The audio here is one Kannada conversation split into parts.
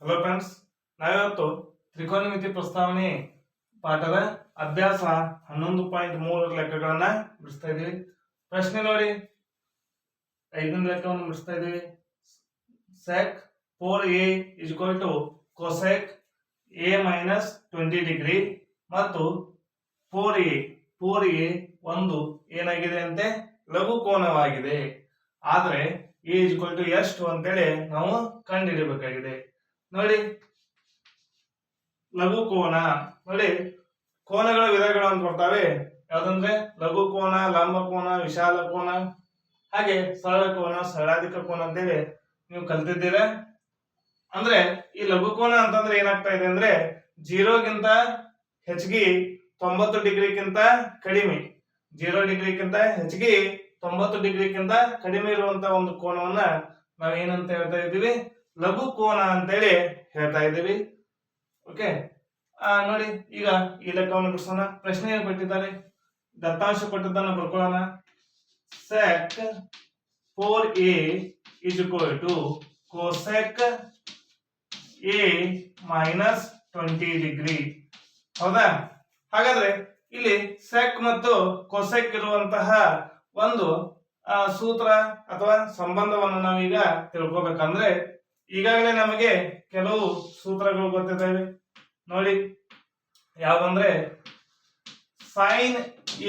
ಹಲೋ ಫ್ರೆಂಡ್ಸ್, ನಾವಿವತ್ತು ತ್ರಿಕೋನಮಿತಿ ಪ್ರಸ್ತಾವನೆ ಪಾಠದ ಅಭ್ಯಾಸ 11.3 ಲೆಕ್ಕಗಳನ್ನ ಬಿಡಿಸ್ತಾ ಇದೀವಿ. ಪ್ರಶ್ನೆ ನೋಡಿ, 5ನೇ ಲೆಕ್ಕವನ್ನು ಬಿಡಿಸ್ತಾ ಇದೀವಿ. sec 4a is equal to cosec a minus 20 degree ಮತ್ತು 4a ಒಂದು ಏನಾಗಿದೆ ಅಂತೆ, ಲಘು ಕೋನವಾಗಿದೆ. ಆದ್ರೆ a is equal to ಎಷ್ಟು ಅಂತೇಳಿ ನಾವು ಕಂಡುಹಿಡಿಯಬೇಕಾಗಿದೆ. ನೋಡಿ, ಲಘು ಕೋನ ನೋಡಿ, ಕೋನಗಳ ವಿಧಗಳು ಅಂತ ಬರ್ತವೆ. ಯಾವ್ದಂದ್ರೆ ಲಘು ಕೋನ, ಲಂಬ ಕೋನ, ವಿಶಾಲ ಕೋನ, ಹಾಗೆ ಸರಳ ಕೋನ, ಸರಳಾಧಿಕ ಕೋನ ಅಂತೇಳಿ ನೀವು ಕಲ್ತಿದ್ದೀರಾ. ಅಂದ್ರೆ ಈ ಲಘು ಕೋನ ಅಂತಂದ್ರೆ ಏನಾಗ್ತಾ ಇದೆ ಅಂದ್ರೆ 0ಗಿಂತ ಹೆಚ್ಚಿಗೆ 90 ಡಿಗ್ರಿಗಿಂತ ಕಡಿಮೆ, 0 ಡಿಗ್ರಿಗಿಂತ ಹೆಚ್ಚಿಗೆ 90 ಡಿಗ್ರಿಗಿಂತ ಕಡಿಮೆ ಇರುವಂತ ಒಂದು ಕೋನವನ್ನ ನಾವ್ ಏನಂತ ಹೇಳ್ತಾ ಇದ್ದೀವಿ, ಲಘು ಕೋನ ಅಂತೇಳಿ ಹೇಳ್ತಾ ಇದ್ದೀವಿ. ಓಕೆ, ನೋಡಿ ಈಗ ಈ ಲೆಕ್ಕವನ್ನು ಬಿಡಿಸೋಣ. ಪ್ರಶ್ನೆ ಏನು ಕೊಟ್ಟಿದ್ದಾರೆ, ದತ್ತಾಂಶ ಕೊಟ್ಟಿದ್ದನ್ನು ಬರ್ಕೊಳ್ಳೋಣ. sec 4a is equal to cosec a minus 20 degree. ಹೌದಾ? ಹಾಗಾದ್ರೆ ಇಲ್ಲಿ sec ಮತ್ತು cosec ಇರುವಂತಹ ಒಂದು ಸೂತ್ರ ಅಥವಾ ಸಂಬಂಧವನ್ನು ನಾವೀಗ ತಿಳ್ಕೊಬೇಕಂದ್ರೆ ಈಗಾಗಲೇ ನಮಗೆ ಕೆಲವು ಸೂತ್ರಗಳು ಗೊತ್ತಿದ್ದಾವೆ. ನೋಡಿ, ಯಾವಂದ್ರೆ sin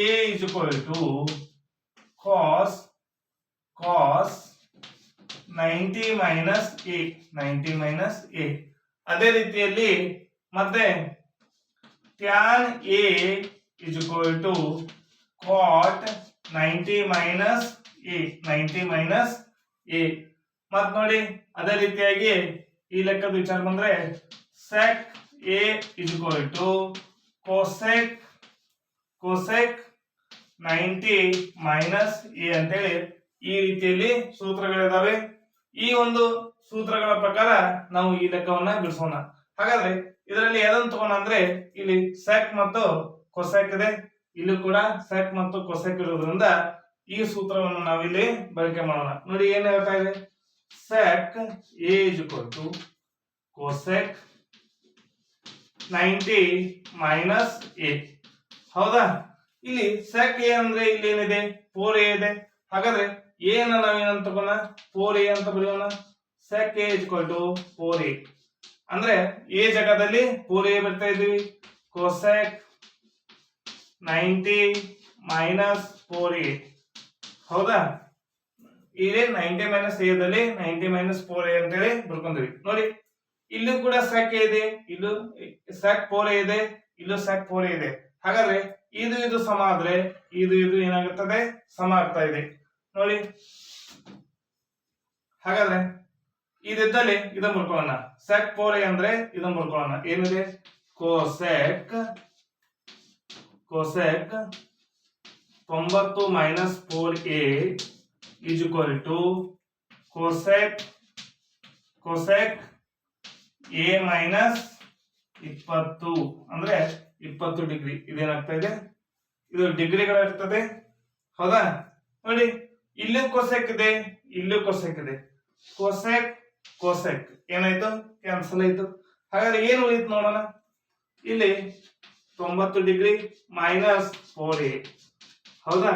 a is equal to cos 90 minus a. ಅದೇ ರೀತಿಯಲ್ಲಿ ಮತ್ತೆ tan a is equal to cot 90 minus a. ಮತ್ ನೋಡಿ, ಅದೇ ರೀತಿಯಾಗಿ ಈ ಲೆಕ್ಕದ ವಿಚಾರ ಬಂದ್ರೆ sec a is equal to cosec 90 minus a ಅಂತೇಳಿ ಈ ರೀತಿಯಲ್ಲಿ ಸೂತ್ರಗಳಿದಾವೆ. ಈ ಒಂದು ಸೂತ್ರಗಳ ಪ್ರಕಾರ ನಾವು ಈ ಲೆಕ್ಕವನ್ನ ಬಿಡಿಸೋಣ. ಹಾಗಾದ್ರೆ ಇದರಲ್ಲಿ ಯಾವ್ದನ್ನು ತಗೋಣ ಅಂದ್ರೆ ಇಲ್ಲಿ sec ಮತ್ತು cosec ಇದೆ, ಇಲ್ಲೂ ಕೂಡ sec ಮತ್ತು cosec ಇರೋದ್ರಿಂದ ಈ ಸೂತ್ರವನ್ನು ನಾವಿಲ್ಲಿ ಬಳಕೆ ಮಾಡೋಣ. ನೋಡಿ ಏನ್ ಹೇಳ್ತಾ ಇದೆ, sec a is equal to cosec 90 minus a. ಹೌದಾ? ಇಲ್ಲಿ sec a ಅಂದ್ರೆ ಇಲ್ಲಿ ಏನಿದೆ, 4a ಇದೆ. ಹಾಗಾದ್ರೆ a ನ ನಾವೇನಂತ ತಗೋಣ, 4a ಅಂತ ಬರೆಯೋಣ. sec a is equal to 4a ಅಂದ್ರೆ a ಜಾಗದಲ್ಲಿ 4a ಬರ್ತಾ ಇದೀವಿ. cosec 90 minus 4a. ಹೌದಾ? ಇಲ್ಲಿ 90 minus a ದಲ್ಲಿ 90 minus 4a ಅಂತೇಳಿ ಬರ್ಕೊಂಡ್ವಿ. ನೋಡಿ, ಇಲ್ಲೂ ಕೂಡ sec a ಇದೆ, ಇಲ್ಲೂ sec 4a ಇದೆ, ಇಲ್ಲೂ sec 4a ಇದೆ. ಹಾಗಾದ್ರೆ ಇದು ಸಮ ಆದ್ರೆ ಇದು ಏನಾಗುತ್ತದೆ, ಸಮ ಆಗ್ತಾ ಇದೆ. ನೋಡಿ, ಹಾಗಾದ್ರೆ ಇದಿದ್ದಲ್ಲಿ ಇದನ್ನ ಬರ್ಕೊಳ್ಳೋಣ. sec 4a ಅಂದ್ರೆ ಇದನ್ನ ಬರ್ಕೊಳ್ಳೋಣ. ಏನಿದೆ, cosec 90 minus 4a is equal to cosec a minus 20 ಅಂದ್ರೆ 20 ಡಿಗ್ರಿ. ಇದೇನಾಗ್ತಾ ಇದೆ, ಇದು ಡಿಗ್ರಿಗಳಿರ್ತದೆ. ಹೌದಾ? ನೋಡಿ, ಇಲ್ಲೂ cosec ಇದೆ, ಇಲ್ಲೂ cosec ಇದೆ. cosec ಏನಾಯ್ತು, ಕ್ಯಾನ್ಸಲ್ ಆಯ್ತು. ಹಾಗಾದ್ರೆ ಏನು ಉಳಿತು ನೋಡೋಣ. ಇಲ್ಲಿ 90 ಡಿಗ್ರಿ ಮೈನಸ್ 4a. ಹೌದಾ?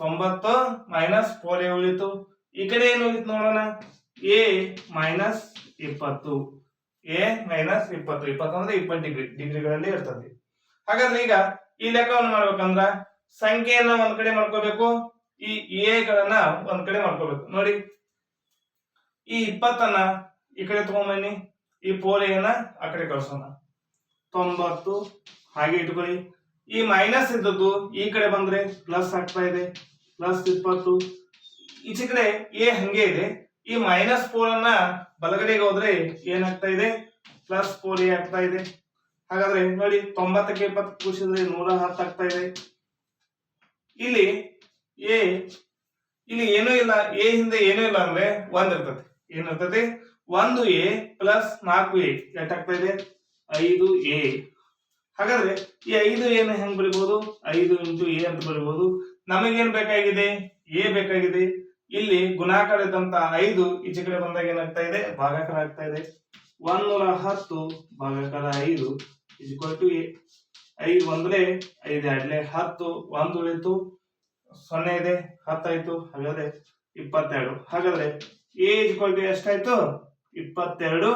90 ಮೈನಸ್ 4a ಉಳಿತು. ಈ ಕಡೆ ಏನು ಉಳಿತು ನೋಡೋಣ, a ಮೈನಸ್ 20. a ಮೈನಸ್ 20 ಅಂದ್ರೆ 20 ಡಿಗ್ರಿಗಳಲ್ಲಿ ಇರ್ತದೆ. ಹಾಗಾದ್ರೆ ಈಗ ಈ ಲೆಕ್ಕವನ್ನು ಮಾಡ್ಬೇಕಂದ್ರ ಸಂಖ್ಯೆಯನ್ನ ಒಂದ್ ಕಡೆ ಮಾಡ್ಕೋಬೇಕು, ಈ a ಗಳನ್ನ ಒಂದ್ ಕಡೆ ಮಾಡ್ಕೋಬೇಕು. ನೋಡಿ, ಈ 20 ಈ ಕಡೆ ತಗೊಂಬನ್ನಿ, ಈ 4a ನ ಆ ಕಡೆ ಕಳ್ಸೋಣ. 90 ಹಾಗೆ ಇಟ್ಕೊಳ್ಳಿ. ಈ ಮೈನಸ್ ಇದ್ದದ್ದು ಈ ಕಡೆ ಬಂದ್ರೆ ಪ್ಲಸ್ ಆಗ್ತಾ ಇದೆ, ಪ್ಲಸ್ 20. ಈಚೆ ಕಡೆ a ಹಂಗೆ ಇದೆ. ಈ ಮೈನಸ್ 4 ಅನ್ನ ಬಲಗಡೆಗೆ ಹೋದ್ರೆ ಏನಾಗ್ತಾ ಇದೆ, ಪ್ಲಸ್ 4a ಆಗ್ತಾ ಇದೆ. ಹಾಗಾದ್ರೆ ನೋಡಿ, 90ಕ್ಕೆ 20 ಕೂಡಿಸಿದ್ರೆ 110 ಆಗ್ತಾ ಇದೆ. ಇಲ್ಲಿ ಏನೂ ಇಲ್ಲ, a ಹಿಂದೆ ಏನೂ ಇಲ್ಲ ಅಂದ್ರೆ 1 ಇರ್ತದೆ. ಏನಿರ್ತದೆ, 1a ಪ್ಲಸ್ 4a ಎಷ್ಟಾಗ್ತಾ ಇದೆ, 5a. ಹಾಗಾದ್ರೆ ಈ 5a ನ ಹೆಂಗ್ ಬರೀಬಹುದು, 5 into a ಅಂತ ಬರೀಬಹುದು. ನಮಗೇನ್ ಬೇಕಾಗಿದೆ, a ಬೇಕಾಗಿದೆ. ಇಲ್ಲಿ ಗುಣಾಕಾರ ಇದ್ದಂತ 5 ಈಚೆ ಕಡೆ ಬಂದಾಗ ಏನಾಗ್ತಾ ಇದೆ, ಭಾಗಾಕಾರ ಆಗ್ತಾ ಇದೆ. 110 ಭಾಗಾಕಾರ 5 ಇಸ್ಕೊಲ್ ಟು 5 ಒಂದ್ರೆ 5 ಎರಡ್ಲೆ 10 1 ಉಳಿತು 0 ಇದೆ 10 ಆಯ್ತು ಹಾಗಾದ್ರೆ 22 ಹಾಗಾದ್ರೆ ಎ ಇಸ್ಕೊಲ್ ಟು ಎಷ್ಟಾಯ್ತು 22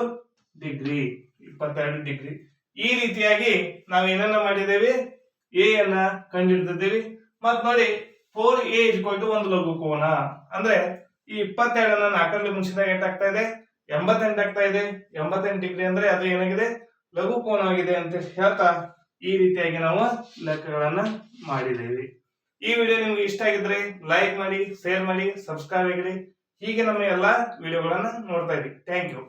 ಡಿಗ್ರಿ 22 ಡಿಗ್ರಿ ಈ ರೀತಿಯಾಗಿ ನಾವು ಏನನ್ನ ಮಾಡಿದ್ದೇವೆ ಎ ಅನ್ನ ಕಂಡುಹಿಡಿದಿದ್ದೇವೆ ಮತ್ ನೋಡಿ 4a ಇಸ್ಕೊಲ್ ಟು ಒಂದು ಲಘು ಕೋನ ಅಂದ್ರೆ ಈ 22 ಅನ್ನ 4ರಲ್ಲಿ ಮುಂಚಿದಾಗ ಎಷ್ಟಾಗ್ತಾ ಇದೆ 88 ಆಗ್ತಾ ಇದೆ 88 ಡಿಗ್ರಿ ಅಂದ್ರೆ ಅದು ಏನಾಗಿದೆ ಲಘು ಕೋನವಾಗಿದೆ ಅಂತ ಹೇಳ್ತಾ ಈ ರೀತಿಯಾಗಿ ನಾವು ಲೆಕ್ಕಗಳನ್ನ ಮಾಡಿದ್ದೇವೆ ಈ ವಿಡಿಯೋ ನಿಮ್ಗೆ ಇಷ್ಟ ಆಗಿದ್ರೆ ಲೈಕ್ ಮಾಡಿ ಶೇರ್ ಮಾಡಿ ಸಬ್ಸ್ಕ್ರೈಬ್ ಆಗಿರಿ ಹೀಗೆ ನಮ್ಮ ಎಲ್ಲಾ ವಿಡಿಯೋಗಳನ್ನ ನೋಡ್ತಾ ಇರಿ ಥ್ಯಾಂಕ್ ಯು